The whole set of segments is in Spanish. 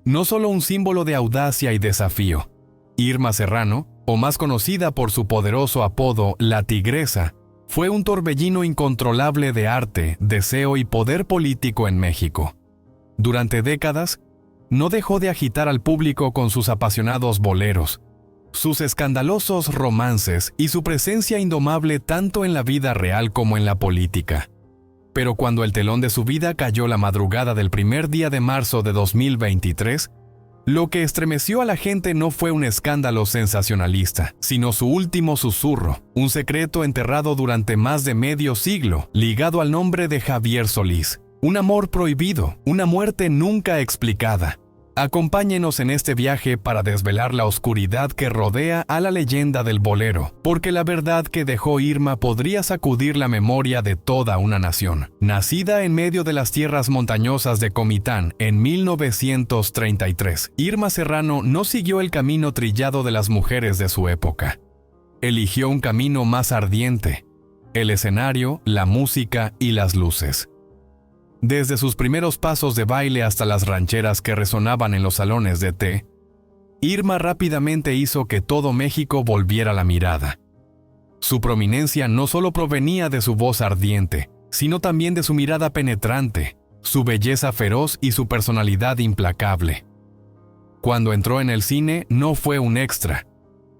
no solo un símbolo de audacia y desafío. Irma Serrano, o más conocida por su poderoso apodo La Tigresa, fue un torbellino incontrolable de arte, deseo y poder político en México. Durante décadas, no dejó de agitar al público con sus apasionados boleros, sus escandalosos romances y su presencia indomable tanto en la vida real como en la política. Pero cuando el telón de su vida cayó la madrugada del primer día de marzo de 2023, lo que estremeció a la gente no fue un escándalo sensacionalista, sino su último susurro, un secreto enterrado durante más de medio siglo, ligado al nombre de Javier Solís. Un amor prohibido, una muerte nunca explicada. Acompáñenos en este viaje para desvelar la oscuridad que rodea a la leyenda del bolero, porque la verdad que dejó Irma podría sacudir la memoria de toda una nación. Nacida en medio de las tierras montañosas de Comitán en 1933, Irma Serrano no siguió el camino trillado de las mujeres de su época. Eligió un camino más ardiente: el escenario, la música y las luces. Desde sus primeros pasos de baile hasta las rancheras que resonaban en los salones de té, Irma rápidamente hizo que todo México volviera la mirada. Su prominencia no solo provenía de su voz ardiente, sino también de su mirada penetrante, su belleza feroz y su personalidad implacable. Cuando entró en el cine, no fue un extra.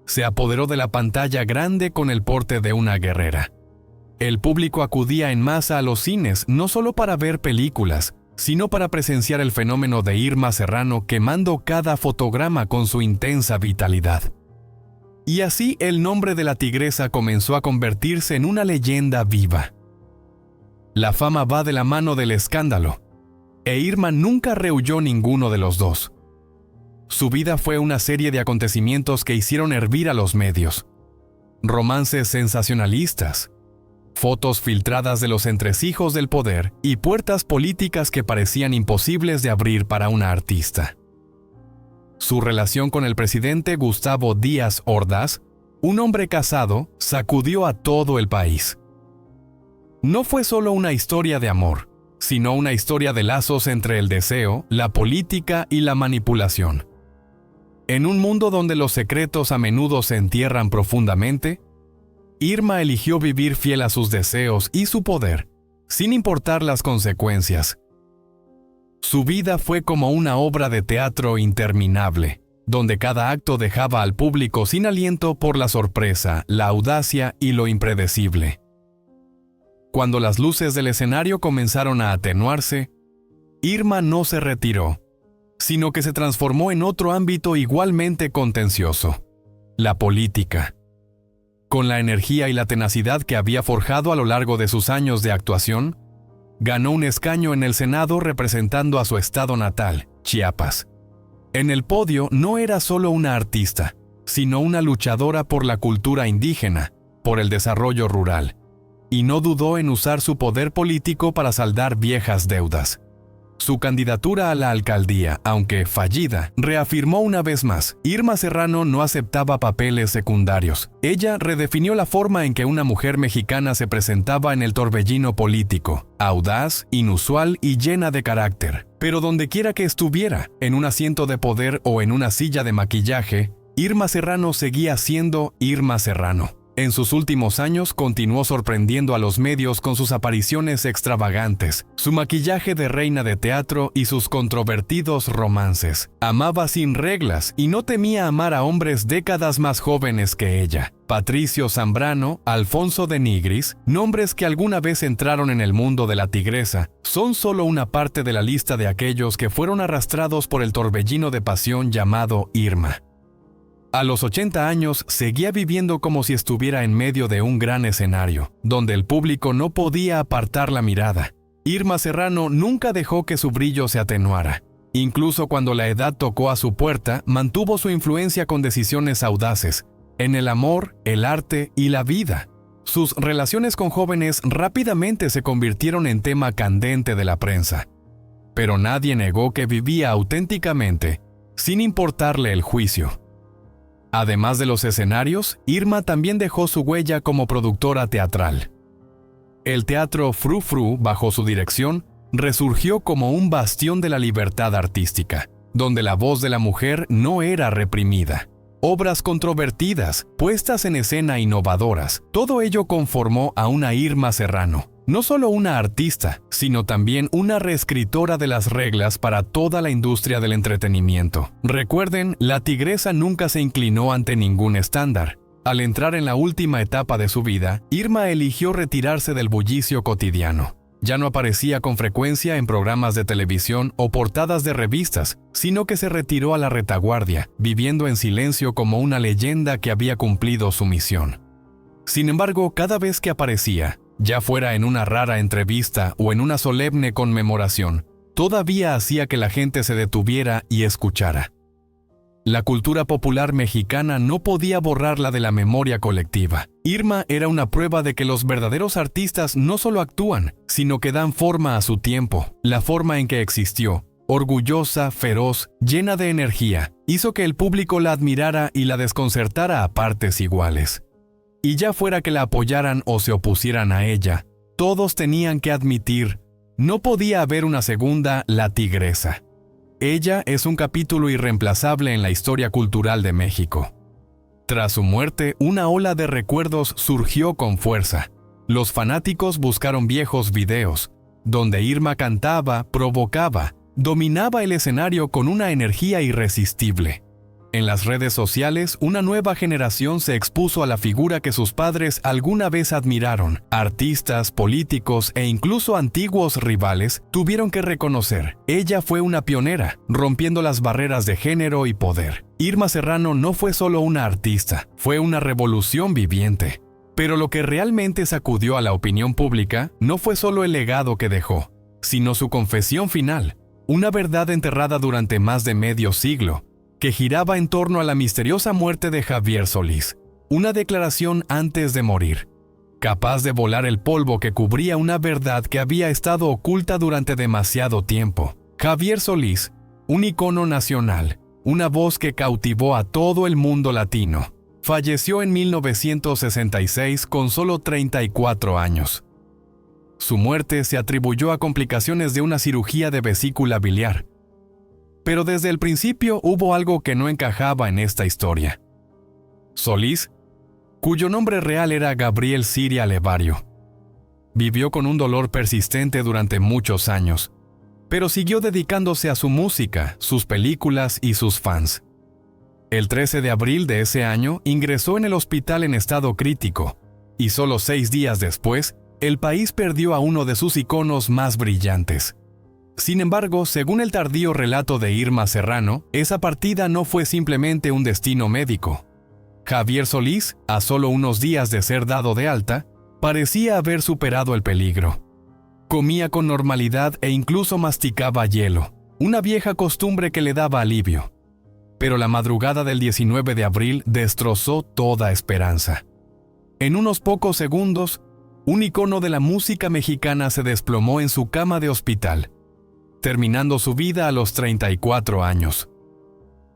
Se apoderó de la pantalla grande con el porte de una guerrera. El público acudía en masa a los cines no solo para ver películas, sino para presenciar el fenómeno de Irma Serrano quemando cada fotograma con su intensa vitalidad. Y así el nombre de la Tigresa comenzó a convertirse en una leyenda viva. La fama va de la mano del escándalo, e Irma nunca rehuyó ninguno de los dos. Su vida fue una serie de acontecimientos que hicieron hervir a los medios. Romances sensacionalistas, fotos filtradas de los entresijos del poder y puertas políticas que parecían imposibles de abrir para una artista. Su relación con el presidente Gustavo Díaz Ordaz, un hombre casado, sacudió a todo el país. No fue solo una historia de amor, sino una historia de lazos entre el deseo, la política y la manipulación. En un mundo donde los secretos a menudo se entierran profundamente, Irma eligió vivir fiel a sus deseos y su poder, sin importar las consecuencias. Su vida fue como una obra de teatro interminable, donde cada acto dejaba al público sin aliento por la sorpresa, la audacia y lo impredecible. Cuando las luces del escenario comenzaron a atenuarse, Irma no se retiró, sino que se transformó en otro ámbito igualmente contencioso: la política. Con la energía y la tenacidad que había forjado a lo largo de sus años de actuación, ganó un escaño en el Senado representando a su estado natal, Chiapas. En el podio no era solo una artista, sino una luchadora por la cultura indígena, por el desarrollo rural, y no dudó en usar su poder político para saldar viejas deudas. Su candidatura a la alcaldía, aunque fallida, reafirmó una vez más: Irma Serrano no aceptaba papeles secundarios. Ella redefinió la forma en que una mujer mexicana se presentaba en el torbellino político: audaz, inusual y llena de carácter. Pero dondequiera que estuviera, en un asiento de poder o en una silla de maquillaje, Irma Serrano seguía siendo Irma Serrano. En sus últimos años continuó sorprendiendo a los medios con sus apariciones extravagantes, su maquillaje de reina de teatro y sus controvertidos romances. Amaba sin reglas y no temía amar a hombres décadas más jóvenes que ella. Patricio Zambrano, Alfonso de Nigris, nombres que alguna vez entraron en el mundo de la Tigresa, son solo una parte de la lista de aquellos que fueron arrastrados por el torbellino de pasión llamado Irma. A los 80 años seguía viviendo como si estuviera en medio de un gran escenario, donde el público no podía apartar la mirada. Irma Serrano nunca dejó que su brillo se atenuara. Incluso cuando la edad tocó a su puerta, mantuvo su influencia con decisiones audaces, en el amor, el arte y la vida. Sus relaciones con jóvenes rápidamente se convirtieron en tema candente de la prensa. Pero nadie negó que vivía auténticamente, sin importarle el juicio. Además de los escenarios, Irma también dejó su huella como productora teatral. El teatro Fru Fru, bajo su dirección, resurgió como un bastión de la libertad artística. donde la voz de la mujer no era reprimida. Obras controvertidas, puestas en escena innovadoras, todo ello conformó a una Irma Serrano, no solo una artista, sino también una reescritora de las reglas para toda la industria del entretenimiento. Recuerden, la tigresa nunca se inclinó ante ningún estándar. Al entrar en la última etapa de su vida, Irma eligió retirarse del bullicio cotidiano. Ya no aparecía con frecuencia en programas de televisión o portadas de revistas, sino que se retiró a la retaguardia, viviendo en silencio como una leyenda que había cumplido su misión. Sin embargo, cada vez que aparecía, ya fuera en una rara entrevista o en una solemne conmemoración, todavía hacía que la gente se detuviera y escuchara. La cultura popular mexicana no podía borrarla de la memoria colectiva. Irma era una prueba de que los verdaderos artistas no solo actúan, sino que dan forma a su tiempo. La forma en que existió, orgullosa, feroz, llena de energía, hizo que el público la admirara y la desconcertara a partes iguales. Y ya fuera que la apoyaran o se opusieran a ella, todos tenían que admitir, no podía haber una segunda La Tigresa. Ella es un capítulo irreemplazable en la historia cultural de México. Tras su muerte, una ola de recuerdos surgió con fuerza. Los fanáticos buscaron viejos videos, donde Irma cantaba, provocaba, dominaba el escenario con una energía irresistible. En las redes sociales, una nueva generación se expuso a la figura que sus padres alguna vez admiraron. Artistas, políticos e incluso antiguos rivales tuvieron que reconocer, ella fue una pionera, rompiendo las barreras de género y poder. Irma Serrano no fue solo una artista, fue una revolución viviente. Pero lo que realmente sacudió a la opinión pública no fue solo el legado que dejó, sino su confesión final, una verdad enterrada durante más de medio siglo, que giraba en torno a la misteriosa muerte de Javier Solís, una declaración antes de morir, capaz de volar el polvo que cubría una verdad que había estado oculta durante demasiado tiempo. Javier Solís, un icono nacional, una voz que cautivó a todo el mundo latino, falleció en 1966 con solo 34 años. Su muerte se atribuyó a complicaciones de una cirugía de vesícula biliar. Pero desde el principio hubo algo que no encajaba en esta historia. Solís, cuyo nombre real era Gabriel Siria Levario, vivió con un dolor persistente durante muchos años, pero siguió dedicándose a su música, sus películas y sus fans. El 13 de abril de ese año ingresó en el hospital en estado crítico, y solo 6 días después, el país perdió a uno de sus iconos más brillantes. Sin embargo, según el tardío relato de Irma Serrano, esa partida no fue simplemente un destino médico. Javier Solís, a solo unos días de ser dado de alta, parecía haber superado el peligro. Comía con normalidad e incluso masticaba hielo, una vieja costumbre que le daba alivio. Pero la madrugada del 19 de abril destrozó toda esperanza. En unos pocos segundos, un icono de la música mexicana se desplomó en su cama de hospital, terminando su vida a los 34 años.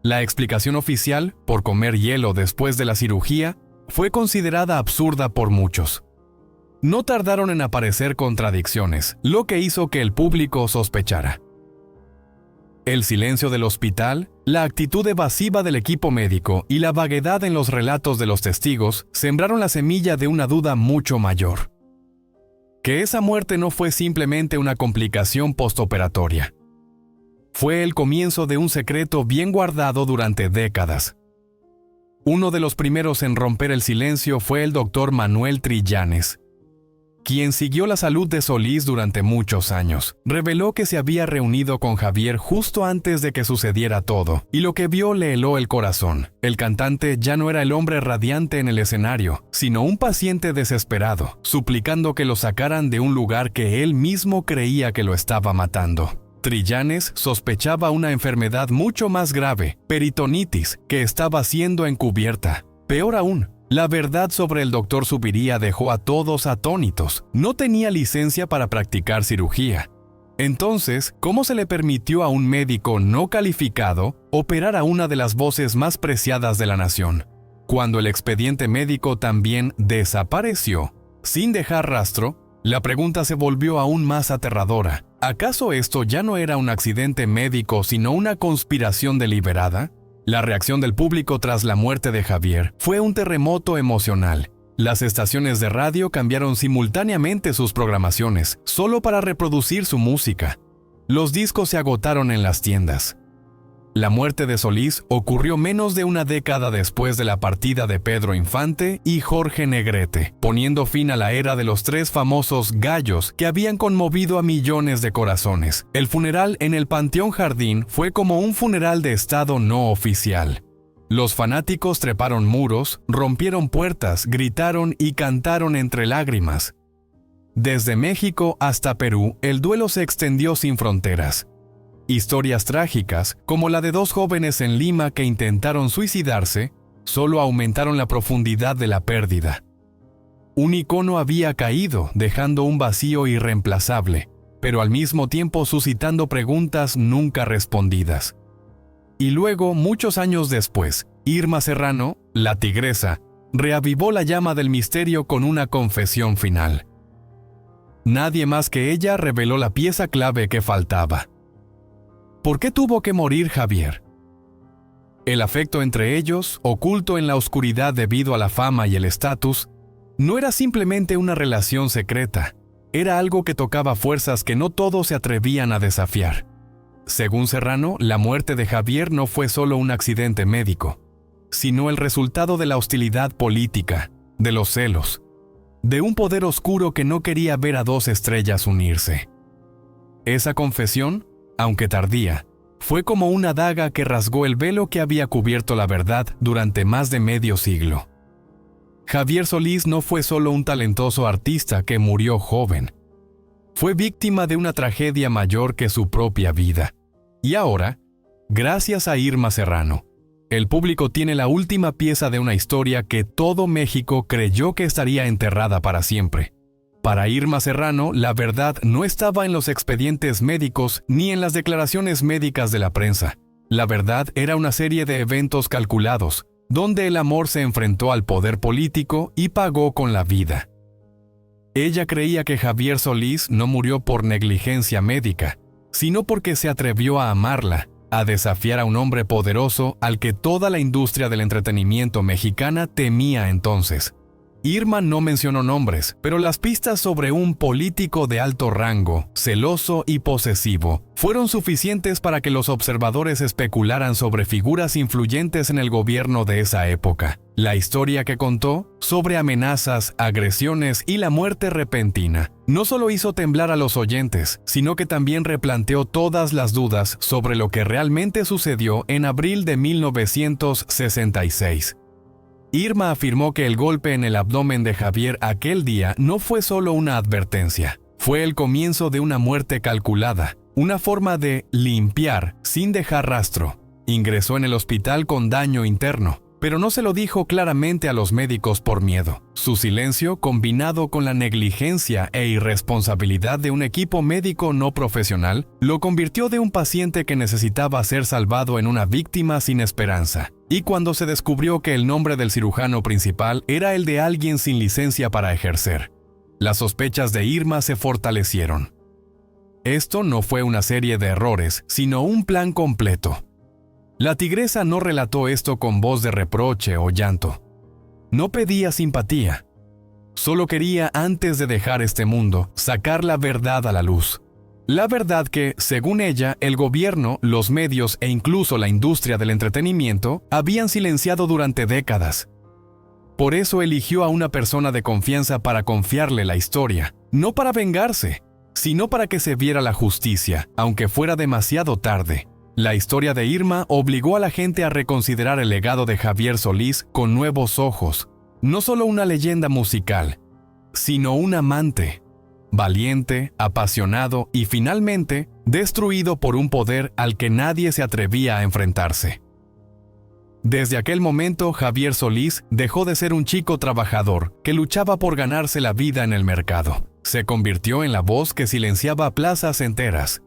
La explicación oficial, por comer hielo después de la cirugía, fue considerada absurda por muchos. No tardaron en aparecer contradicciones, lo que hizo que el público sospechara. El silencio del hospital, la actitud evasiva del equipo médico y la vaguedad en los relatos de los testigos sembraron la semilla de una duda mucho mayor. Que esa muerte no fue simplemente una complicación postoperatoria. Fue el comienzo de un secreto bien guardado durante décadas. Uno de los primeros en romper el silencio fue el doctor Manuel Trillanes, quien siguió la salud de Solís durante muchos años. Reveló que se había reunido con Javier justo antes de que sucediera todo, y lo que vio le heló el corazón. El cantante ya no era el hombre radiante en el escenario, sino un paciente desesperado, suplicando que lo sacaran de un lugar que él mismo creía que lo estaba matando. Trillanes sospechaba una enfermedad mucho más grave, peritonitis, que estaba siendo encubierta. Peor aún, la verdad sobre el doctor Zuviría dejó a todos atónitos. No tenía licencia para practicar cirugía. Entonces, ¿cómo se le permitió a un médico no calificado operar a una de las voces más preciadas de la nación? Cuando el expediente médico también desapareció, sin dejar rastro, La pregunta se volvió aún más aterradora. ¿Acaso esto ya no era un accidente médico, sino una conspiración deliberada? La reacción del público tras la muerte de Javier fue un terremoto emocional. Las estaciones de radio cambiaron simultáneamente sus programaciones, solo para reproducir su música. Los discos se agotaron en las tiendas. La muerte de Solís ocurrió menos de una década después de la partida de Pedro Infante y Jorge Negrete, poniendo fin a la era de los tres famosos gallos que habían conmovido a millones de corazones. El funeral en el Panteón Jardín fue como un funeral de estado no oficial. Los fanáticos treparon muros, rompieron puertas, gritaron y cantaron entre lágrimas. Desde México hasta Perú, el duelo se extendió sin fronteras. Historias trágicas, como la de dos jóvenes en Lima que intentaron suicidarse, solo aumentaron la profundidad de la pérdida. Un icono había caído, dejando un vacío irreemplazable, pero al mismo tiempo suscitando preguntas nunca respondidas. Y luego, muchos años después, Irma Serrano, la tigresa, reavivó la llama del misterio con una confesión final. Nadie más que ella reveló la pieza clave que faltaba. ¿Por qué tuvo que morir Javier? El afecto entre ellos, oculto en la oscuridad debido a la fama y el estatus, no era simplemente una relación secreta, era algo que tocaba fuerzas que no todos se atrevían a desafiar. Según Serrano, la muerte de Javier no fue solo un accidente médico, sino el resultado de la hostilidad política, de los celos, de un poder oscuro que no quería ver a dos estrellas unirse. Esa confesión, aunque tardía, fue como una daga que rasgó el velo que había cubierto la verdad durante más de medio siglo. Javier Solís no fue solo un talentoso artista que murió joven. Fue víctima de una tragedia mayor que su propia vida. Y ahora, gracias a Irma Serrano, el público tiene la última pieza de una historia que todo México creyó que estaría enterrada para siempre. Para Irma Serrano, la verdad no estaba en los expedientes médicos ni en las declaraciones médicas de la prensa. La verdad era una serie de eventos calculados, donde el amor se enfrentó al poder político y pagó con la vida. Ella creía que Javier Solís no murió por negligencia médica, sino porque se atrevió a amarla, a desafiar a un hombre poderoso al que toda la industria del entretenimiento mexicana temía entonces. Irma no mencionó nombres, pero las pistas sobre un político de alto rango, celoso y posesivo, fueron suficientes para que los observadores especularan sobre figuras influyentes en el gobierno de esa época. La historia que contó, sobre amenazas, agresiones y la muerte repentina, no solo hizo temblar a los oyentes, sino que también replanteó todas las dudas sobre lo que realmente sucedió en abril de 1966. Irma afirmó que el golpe en el abdomen de Javier aquel día no fue solo una advertencia, fue el comienzo de una muerte calculada, una forma de limpiar sin dejar rastro. Ingresó en el hospital con daño interno, pero no se lo dijo claramente a los médicos por miedo. Su silencio, combinado con la negligencia e irresponsabilidad de un equipo médico no profesional, lo convirtió de un paciente que necesitaba ser salvado en una víctima sin esperanza. Y cuando se descubrió que el nombre del cirujano principal era el de alguien sin licencia para ejercer, las sospechas de Irma se fortalecieron. Esto no fue una serie de errores, sino un plan completo. La tigresa no relató esto con voz de reproche o llanto. No pedía simpatía. Solo quería, antes de dejar este mundo, sacar la verdad a la luz. La verdad que, según ella, el gobierno, los medios e incluso la industria del entretenimiento habían silenciado durante décadas. Por eso eligió a una persona de confianza para confiarle la historia, no para vengarse, sino para que se viera la justicia, aunque fuera demasiado tarde. La historia de Irma obligó a la gente a reconsiderar el legado de Javier Solís con nuevos ojos. No solo una leyenda musical, sino un amante, valiente, apasionado y finalmente destruido por un poder al que nadie se atrevía a enfrentarse. Desde aquel momento, Javier Solís dejó de ser un chico trabajador que luchaba por ganarse la vida en el mercado. Se convirtió en la voz que silenciaba plazas enteras.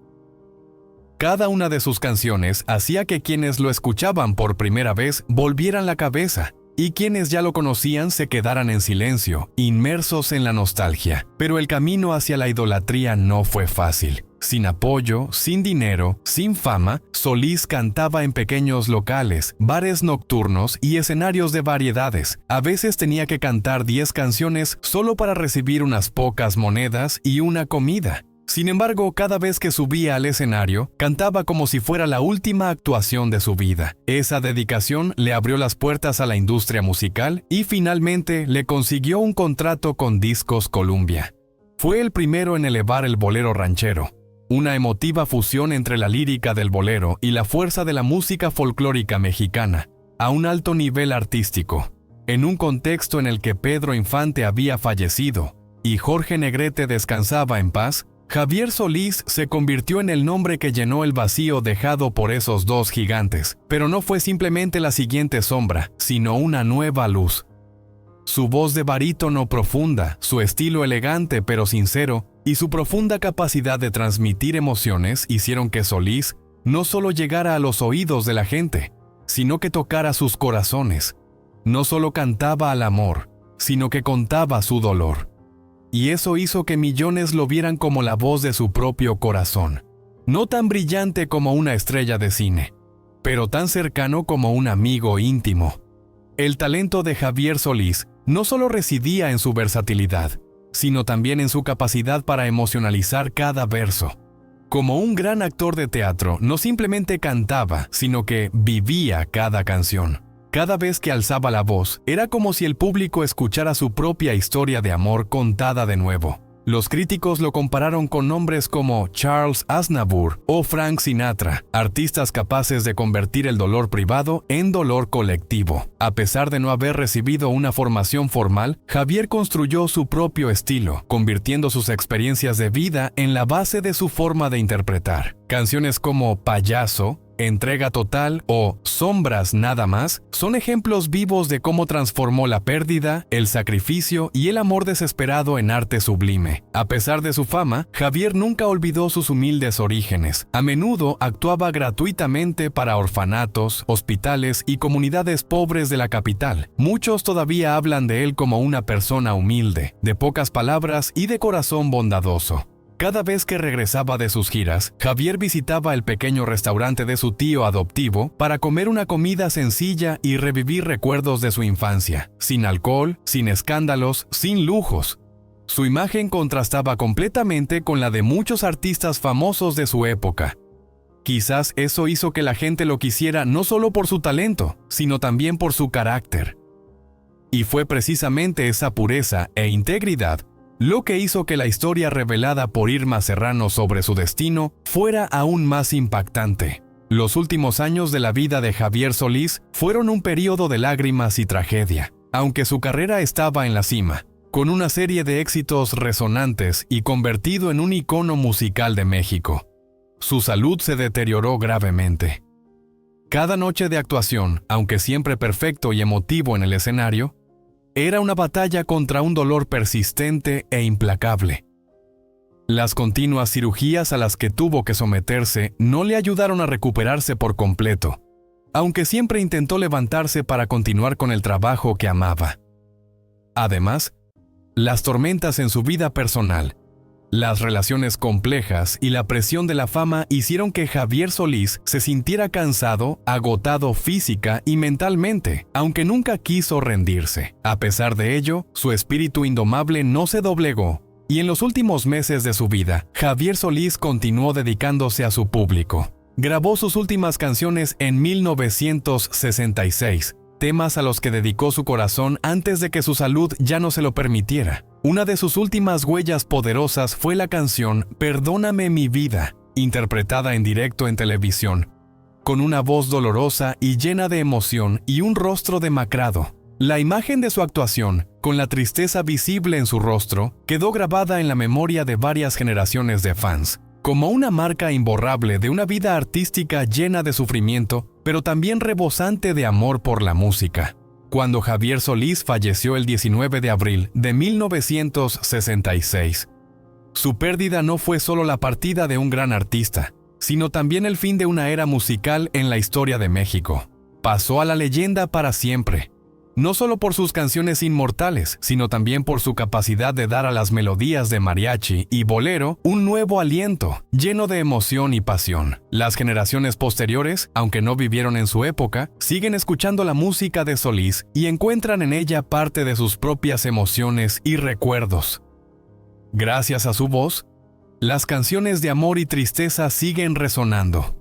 Cada una de sus canciones hacía que quienes lo escuchaban por primera vez volvieran la cabeza. y quienes ya lo conocían se quedaran en silencio, inmersos en la nostalgia. Pero el camino hacia la idolatría no fue fácil. Sin apoyo, sin dinero, sin fama, Solís cantaba en pequeños locales, bares nocturnos y escenarios de variedades. A veces tenía que cantar 10 canciones solo para recibir unas pocas monedas y una comida. Sin embargo, cada vez que subía al escenario, cantaba como si fuera la última actuación de su vida. Esa dedicación le abrió las puertas a la industria musical y finalmente le consiguió un contrato con Discos Columbia. Fue el primero en elevar el bolero ranchero, una emotiva fusión entre la lírica del bolero y la fuerza de la música folclórica mexicana, a un alto nivel artístico. En un contexto en el que Pedro Infante había fallecido y Jorge Negrete descansaba en paz, Javier Solís se convirtió en el nombre que llenó el vacío dejado por esos dos gigantes, pero no fue simplemente la siguiente sombra, sino una nueva luz. Su voz de barítono profunda, su estilo elegante pero sincero, y su profunda capacidad de transmitir emociones hicieron que Solís no solo llegara a los oídos de la gente, sino que tocara sus corazones. No solo cantaba al amor, sino que contaba su dolor. Y eso hizo que millones lo vieran como la voz de su propio corazón. No tan brillante como una estrella de cine, pero tan cercano como un amigo íntimo. El talento de Javier Solís no solo residía en su versatilidad, sino también en su capacidad para emocionalizar cada verso. Como un gran actor de teatro, no simplemente cantaba, sino que vivía cada canción. Cada vez que alzaba la voz, era como si el público escuchara su propia historia de amor contada de nuevo. Los críticos lo compararon con nombres como Charles Aznavour o Frank Sinatra, artistas capaces de convertir el dolor privado en dolor colectivo. A pesar de no haber recibido una formación formal, Javier construyó su propio estilo, convirtiendo sus experiencias de vida en la base de su forma de interpretar. Canciones como Payaso, Entrega Total o Sombras Nada Más son ejemplos vivos de cómo transformó la pérdida, el sacrificio y el amor desesperado en arte sublime. A pesar de su fama, Javier nunca olvidó sus humildes orígenes. A menudo actuaba gratuitamente para orfanatos, hospitales y comunidades pobres de la capital. Muchos todavía hablan de él como una persona humilde, de pocas palabras y de corazón bondadoso. Cada vez que regresaba de sus giras, Javier visitaba el pequeño restaurante de su tío adoptivo para comer una comida sencilla y revivir recuerdos de su infancia, sin alcohol, sin escándalos, sin lujos. Su imagen contrastaba completamente con la de muchos artistas famosos de su época. Quizás eso hizo que la gente lo quisiera no solo por su talento, sino también por su carácter. Y fue precisamente esa pureza e integridad lo que hizo que la historia revelada por Irma Serrano sobre su destino fuera aún más impactante. Los últimos años de la vida de Javier Solís fueron un período de lágrimas y tragedia, aunque su carrera estaba en la cima, con una serie de éxitos resonantes y convertido en un icono musical de México. Su salud se deterioró gravemente. Cada noche de actuación, aunque siempre perfecto y emotivo en el escenario, era una batalla contra un dolor persistente e implacable. Las continuas cirugías a las que tuvo que someterse no le ayudaron a recuperarse por completo, aunque siempre intentó levantarse para continuar con el trabajo que amaba. Además, las tormentas en su vida personal, las relaciones complejas y la presión de la fama hicieron que Javier Solís se sintiera cansado, agotado física y mentalmente, aunque nunca quiso rendirse. A pesar de ello, su espíritu indomable no se doblegó, y en los últimos meses de su vida, Javier Solís continuó dedicándose a su público. Grabó sus últimas canciones en 1966, temas a los que dedicó su corazón antes de que su salud ya no se lo permitiera. Una de sus últimas huellas poderosas fue la canción Perdóname mi vida, interpretada en directo en televisión, con una voz dolorosa y llena de emoción y un rostro demacrado. La imagen de su actuación, con la tristeza visible en su rostro, quedó grabada en la memoria de varias generaciones de fans, como una marca imborrable de una vida artística llena de sufrimiento, pero también rebosante de amor por la música. Cuando Javier Solís falleció el 19 de abril de 1966, su pérdida no fue solo la partida de un gran artista, sino también el fin de una era musical en la historia de México. Pasó a la leyenda para siempre, no solo por sus canciones inmortales, sino también por su capacidad de dar a las melodías de mariachi y bolero un nuevo aliento, lleno de emoción y pasión. Las generaciones posteriores, aunque no vivieron en su época, siguen escuchando la música de Solís y encuentran en ella parte de sus propias emociones y recuerdos. Gracias a su voz, las canciones de amor y tristeza siguen resonando,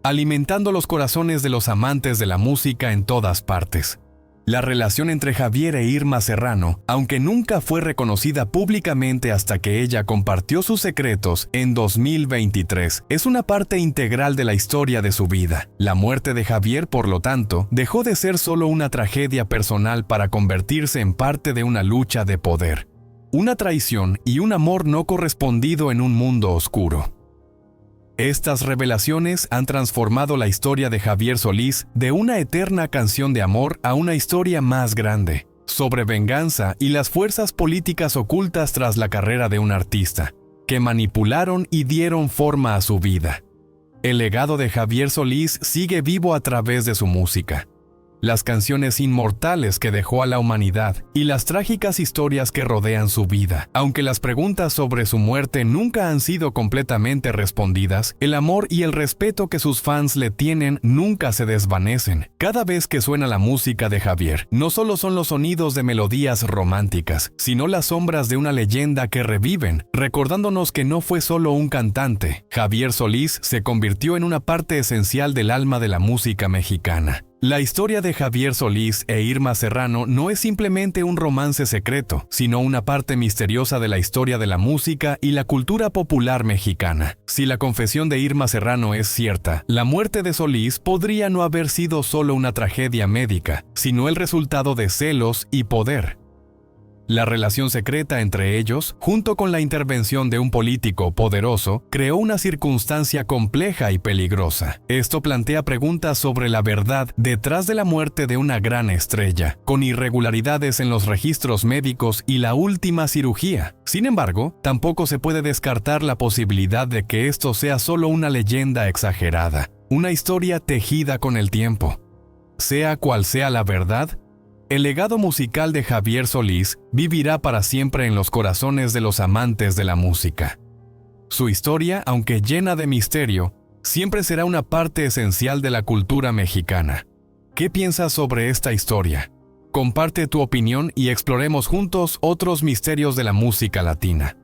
alimentando los corazones de los amantes de la música en todas partes. La relación entre Javier e Irma Serrano, aunque nunca fue reconocida públicamente hasta que ella compartió sus secretos en 2023, es una parte integral de la historia de su vida. La muerte de Javier, por lo tanto, dejó de ser solo una tragedia personal para convertirse en parte de una lucha de poder, una traición y un amor no correspondido en un mundo oscuro. Estas revelaciones han transformado la historia de Javier Solís de una eterna canción de amor a una historia más grande, sobre venganza y las fuerzas políticas ocultas tras la carrera de un artista, que manipularon y dieron forma a su vida. El legado de Javier Solís sigue vivo a través de su música, las canciones inmortales que dejó a la humanidad y las trágicas historias que rodean su vida. Aunque las preguntas sobre su muerte nunca han sido completamente respondidas, el amor y el respeto que sus fans le tienen nunca se desvanecen. Cada vez que suena la música de Javier, no solo son los sonidos de melodías románticas, sino las sombras de una leyenda que reviven, recordándonos que no fue solo un cantante. Javier Solís se convirtió en una parte esencial del alma de la música mexicana. La historia de Javier Solís e Irma Serrano no es simplemente un romance secreto, sino una parte misteriosa de la historia de la música y la cultura popular mexicana. Si la confesión de Irma Serrano es cierta, la muerte de Solís podría no haber sido solo una tragedia médica, sino el resultado de celos y poder. La relación secreta entre ellos, junto con la intervención de un político poderoso, creó una circunstancia compleja y peligrosa. Esto plantea preguntas sobre la verdad detrás de la muerte de una gran estrella, con irregularidades en los registros médicos y la última cirugía. Sin embargo, tampoco se puede descartar la posibilidad de que esto sea solo una leyenda exagerada, una historia tejida con el tiempo. Sea cual sea la verdad, el legado musical de Javier Solís vivirá para siempre en los corazones de los amantes de la música. Su historia, aunque llena de misterio, siempre será una parte esencial de la cultura mexicana. ¿Qué piensas sobre esta historia? Comparte tu opinión y exploremos juntos otros misterios de la música latina.